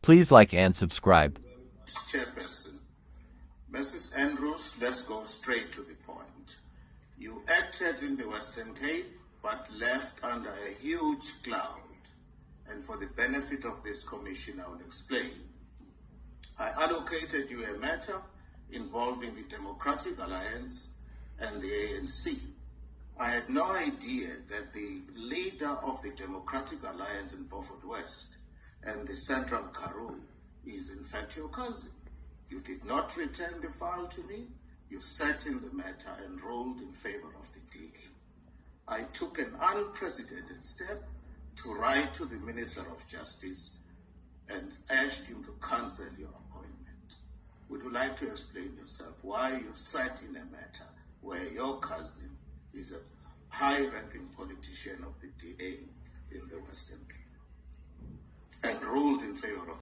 Please like and subscribe. Chairperson, Mrs. Andrews, let's go straight to the point. You acted in the Western Cape, but left under a huge cloud. And for the benefit of this commission, I will explain. I allocated you a matter involving the Democratic Alliance and the ANC. I had no idea that the leader of the Democratic Alliance in Beaufort West and the Central Karoo is in fact your cousin. You did not return the file to me. You sat in the matter and ruled in favor of the DA. I took an unprecedented step to write to the Minister of Justice and asked him to cancel your appointment. Would you like to explain yourself why you sat in a matter where your cousin is a high-ranking politician of the DA in the Western Cape and ruled in favor of